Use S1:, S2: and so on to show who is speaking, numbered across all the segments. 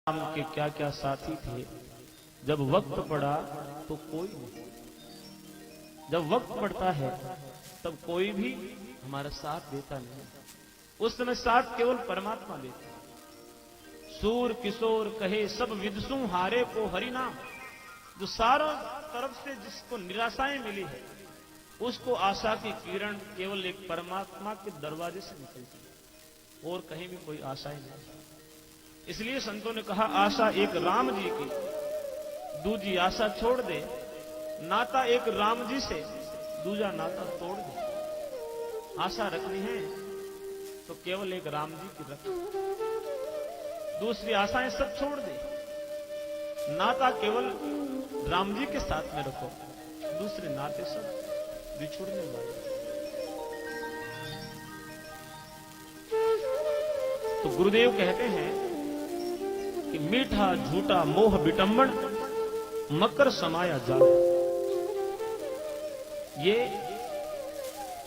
S1: राम के क्या क्या साथी थे। जब वक्त पड़ा तो कोई नहीं, जब वक्त पड़ता है तब कोई भी हमारा साथ देता नहीं। उस समय साथ केवल परमात्मा देता है। सूर किशोर कहे सब विदसु हारे को हरि नाम। जो सारों तरफ से जिसको निराशाएं मिली है उसको आशा की किरण केवल एक परमात्मा के दरवाजे से निकलती है और कहीं भी कोई आशाएं नहीं। इसलिए संतों ने कहा आशा एक राम जी की, दूजी आशा छोड़ दे। नाता एक राम जी से, दूजा नाता तोड़ दे। आशा रखनी है तो केवल एक राम जी की रख, दूसरी आशाएं सब छोड़ दे। नाता केवल राम जी के साथ में रखो, दूसरे नाते सब बिछुड़ने वाले। तो गुरुदेव कहते हैं कि मीठा झूठा मोह विटंबन मकर समाया जाल। ये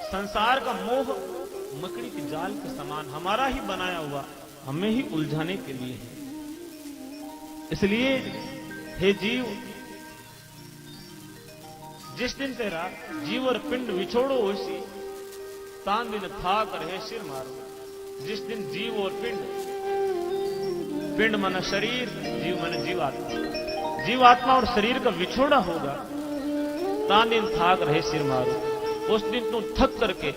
S1: संसार का मोह मकड़ी के जाल के समान हमारा ही बनाया हुआ, हमें ही उलझाने के लिए है। इसलिए हे जीव, जिस दिन तेरा जीव और पिंड विछोड़ो उसी तान दिन था करे सिर मारो। जिस दिन जीव और पिंड मन शरीर, जीव मन जीवात्मा, जीवात्मा और शरीर का विछोड़ा होगा, तान दिन थाक रहे सिर मारो। उस दिन तू थक करके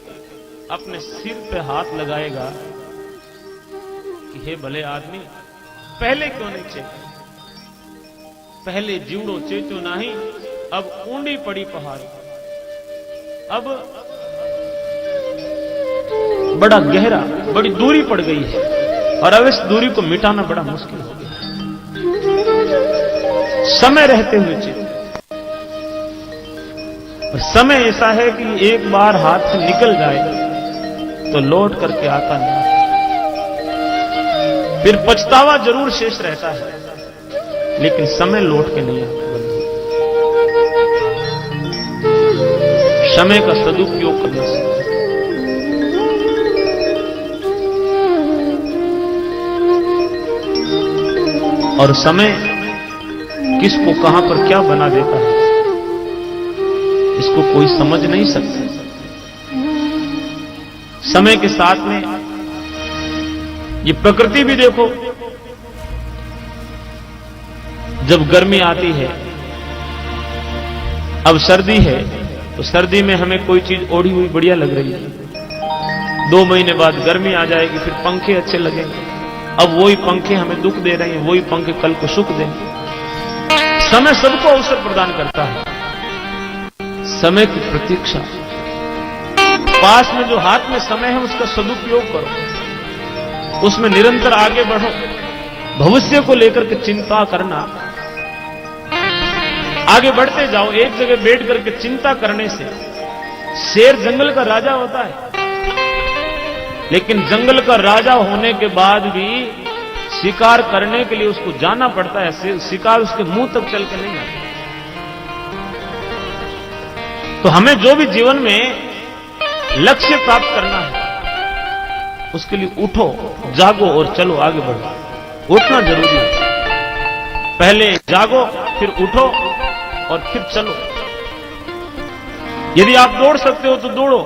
S1: अपने सिर पे हाथ लगाएगा कि हे भले आदमी, पहले क्यों नहीं चेते? पहले जीवड़ो चेतो नहीं, अब ऊंडी पड़ी पहाड़। अब बड़ा गहरा, बड़ी दूरी पड़ गई है और अब इस दूरी को मिटाना बड़ा मुश्किल हो गया। समय रहते हुए चेतो। और समय ऐसा है कि एक बार हाथ से निकल जाए तो लौट करके आता नहीं, फिर पछतावा जरूर शेष रहता है, लेकिन समय लौट के नहीं आता। समय का सदुपयोग करना चाहिए। और समय किसको कहां पर क्या बना देता है इसको कोई समझ नहीं सकता। समय के साथ में ये प्रकृति भी देखो, जब गर्मी आती है, अब सर्दी है, तो सर्दी में हमें कोई चीज ओढ़ी हुई बढ़िया लग रही है। 2 महीने बाद गर्मी आ जाएगी, फिर पंखे अच्छे लगेंगे। अब वही पंखे हमें दुख दे रहे हैं, वही पंखे कल को सुख देंगे। समय सबको अवसर प्रदान करता है। समय की प्रतीक्षा, पास में जो हाथ में समय है उसका सदुपयोग करो, उसमें निरंतर आगे बढ़ो। भविष्य को लेकर के चिंता करना, आगे बढ़ते जाओ। एक जगह बैठ करके चिंता करने से, शेर जंगल का राजा होता है, लेकिन जंगल का राजा होने के बाद भी शिकार करने के लिए उसको जाना पड़ता है। शिकार उसके मुंह तक चल के नहीं आता। तो हमें जो भी जीवन में लक्ष्य प्राप्त करना है, उसके लिए उठो, जागो और चलो, आगे बढ़ो। उठना जरूरी है। पहले जागो, फिर उठो और फिर चलो। यदि आप दौड़ सकते हो तो दौड़ो,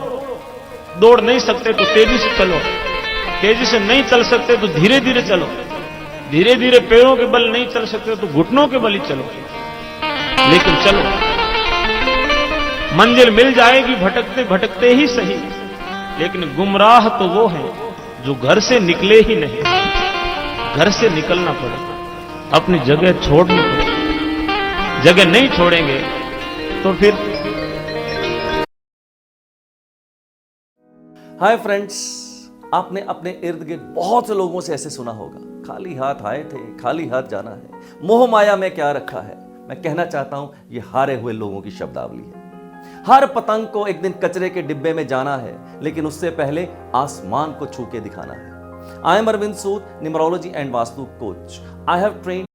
S1: दौड़ नहीं सकते तो तेजी से चलो, तेजी से नहीं चल सकते तो धीरे धीरे चलो, धीरे धीरे पैरों के बल नहीं चल सकते तो घुटनों के बल ही चलो, लेकिन चलो। मंजिल मिल जाएगी भटकते भटकते ही सही, लेकिन गुमराह तो वो है जो घर से निकले ही नहीं। घर से निकलना पड़े, अपनी जगह छोड़नी पड़े। जगह नहीं छोड़ेंगे तो फिर।
S2: हाय फ्रेंड्स, आपने अपने इर्द गिर्द बहुत से लोगों से ऐसे सुना होगा, खाली हाथ आए थे, खाली हाथ जाना है, मोह माया में क्या रखा है। मैं कहना चाहता हूं, ये हारे हुए लोगों की शब्दावली है। हर पतंग को एक दिन कचरे के डिब्बे में जाना है, लेकिन उससे पहले आसमान को छू के दिखाना है। I am Arvind Sood, numerology and vastu coach. I have train